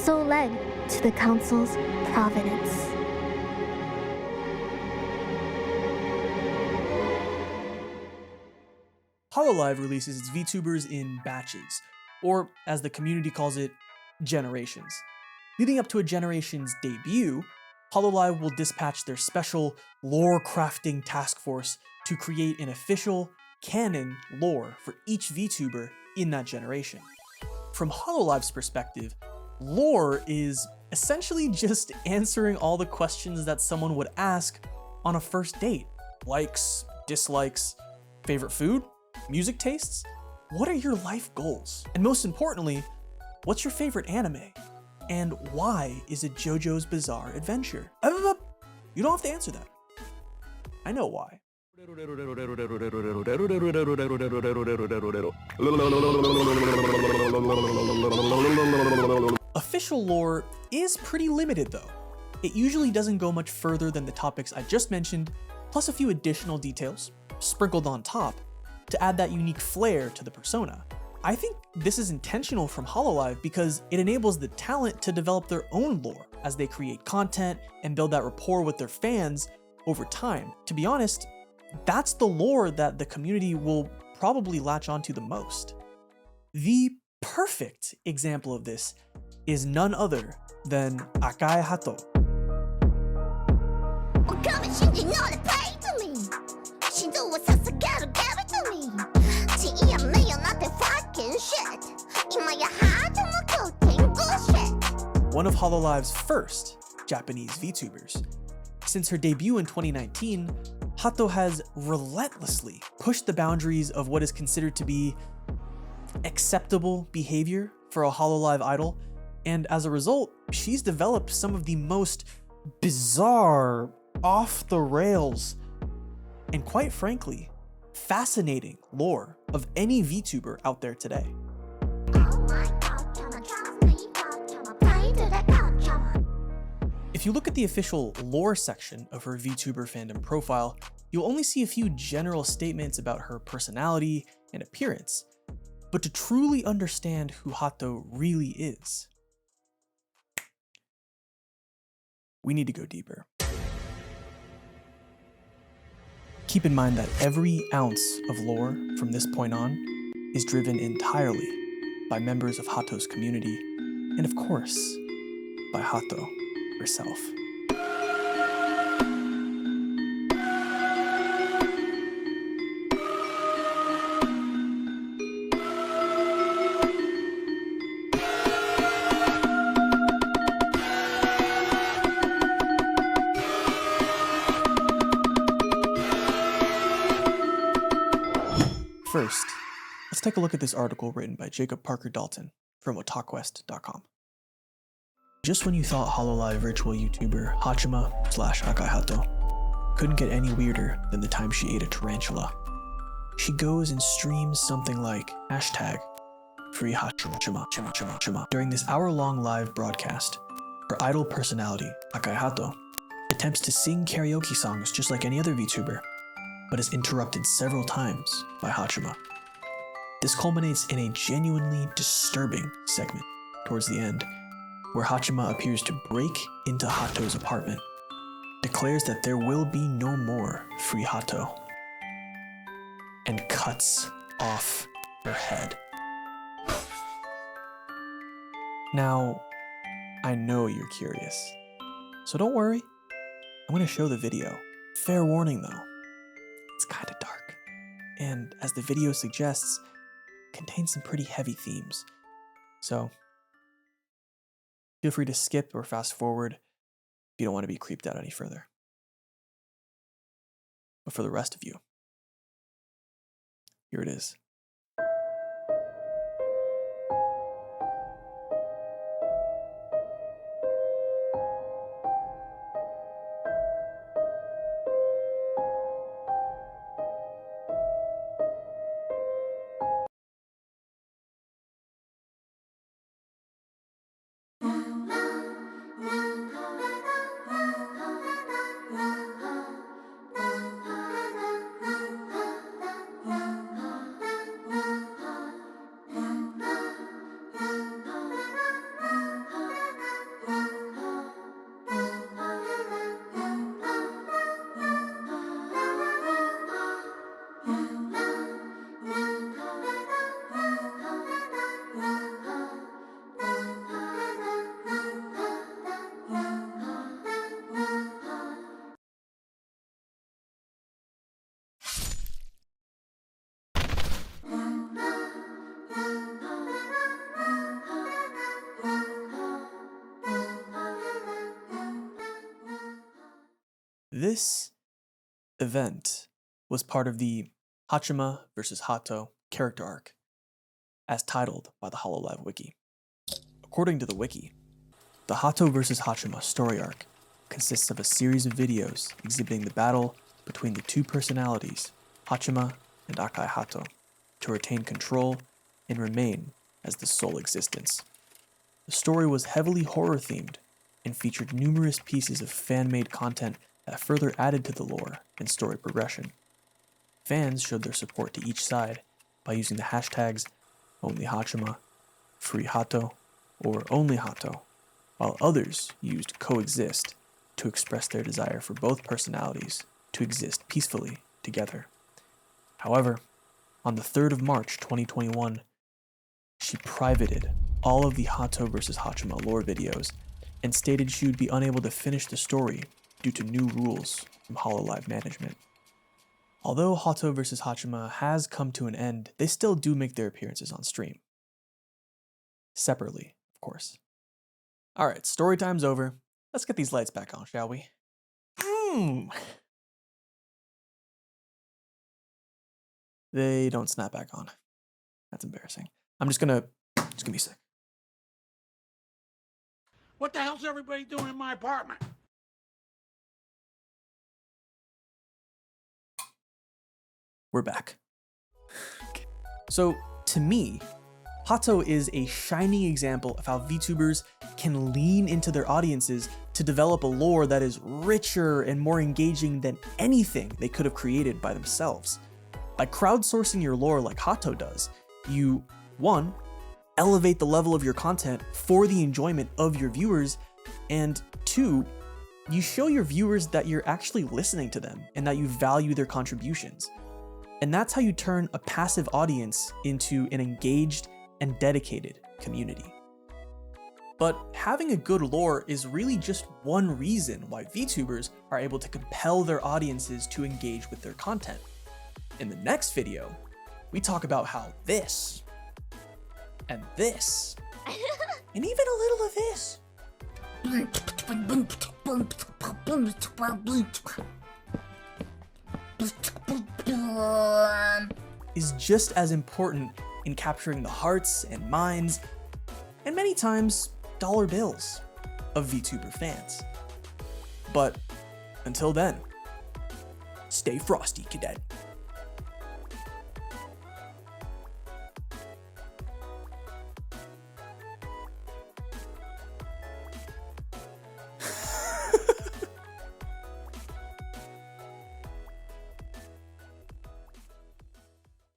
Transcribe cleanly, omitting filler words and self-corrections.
so led to the council's providence. Hololive releases its VTubers in batches, or as the community calls it, generations. Leading up to a generation's debut, Hololive will dispatch their special lore crafting task force to create an official canon lore for each VTuber in that generation. From Hololive's perspective, lore is essentially just answering all the questions that someone would ask on a first date. Likes, dislikes, favorite food, music tastes? What are your life goals? And most importantly, what's your favorite anime? And why is it JoJo's Bizarre Adventure? You don't have to answer that. I know why. Official lore is pretty limited though. It usually doesn't go much further than the topics I just mentioned, plus a few additional details, sprinkled on top, to add that unique flair to the persona. I think this is intentional from Hololive because it enables the talent to develop their own lore as they create content and build that rapport with their fans over time. To be honest, that's the lore that the community will probably latch onto the most. The perfect example of this is none other than Akai Hato. One of Hololive's first Japanese VTubers. Since her debut in 2019, Hato has relentlessly pushed the boundaries of what is considered to be acceptable behavior for a Hololive idol, and as a result, she's developed some of the most bizarre, off-the-rails, and quite frankly, fascinating lore of any VTuber out there today. If you look at the official lore section of her VTuber fandom profile, you'll only see a few general statements about her personality and appearance. But to truly understand who Hato really is, we need to go deeper. Keep in mind that every ounce of lore from this point on is driven entirely by members of Hato's community, and of course, by Hato herself. First, let's take a look at this article written by Jacob Parker Dalton from otaquest.com. Just when you thought Hololive virtual YouTuber Hachima/Akai Hato couldn't get any weirder than the time she ate a tarantula, she goes and streams something like #free Hachima. During this hour-long live broadcast, her idol personality, Akai Hato, attempts to sing karaoke songs just like any other VTuber, but is interrupted several times by Hachima. This culminates in a genuinely disturbing segment towards the end, where Hachima appears to break into Hato's apartment, declares that there will be no more free Hato, and cuts off her head. Now, I know you're curious, so don't worry, I'm going to show the video. Fair warning though, it's kind of dark, and as the video suggests, contains some pretty heavy themes. So feel free to skip or fast forward if you don't want to be creeped out any further. But for the rest of you, here it is. This event was part of the Hachima vs. Hato character arc, as titled by the Hololive wiki. According to the wiki, the Hato vs. Hachima story arc consists of a series of videos exhibiting the battle between the two personalities, Hachima and Akai Hato, to retain control and remain as the sole existence. The story was heavily horror-themed and featured numerous pieces of fan-made content that further added to the lore and story progression. Fans showed their support to each side by using the hashtags OnlyHachima, FreeHato, or OnlyHato, while others used Coexist to express their desire for both personalities to exist peacefully together. However, on the 3rd of March 2021, she privated all of the Hato vs. Hachima lore videos and stated she would be unable to finish the story due to new rules from Hololive management. Although Hato vs. Hachima has come to an end, they still do make their appearances on stream. Separately, of course. Alright, story time's over. Let's get these lights back on, shall we? They don't snap back on. That's embarrassing. I'm just gonna be sick. What the hell's everybody doing in my apartment? We're back. So, to me, Hato is a shining example of how VTubers can lean into their audiences to develop a lore that is richer and more engaging than anything they could have created by themselves. By crowdsourcing your lore like Hato does, you, 1, elevate the level of your content for the enjoyment of your viewers, and 2, you show your viewers that you're actually listening to them and that you value their contributions. And that's how you turn a passive audience into an engaged and dedicated community. But having a good lore is really just one reason why VTubers are able to compel their audiences to engage with their content. In the next video, we talk about how this, and this, and even a little of this, is just as important in capturing the hearts and minds, and many times dollar bills, of VTuber fans. But until then, stay frosty, cadet.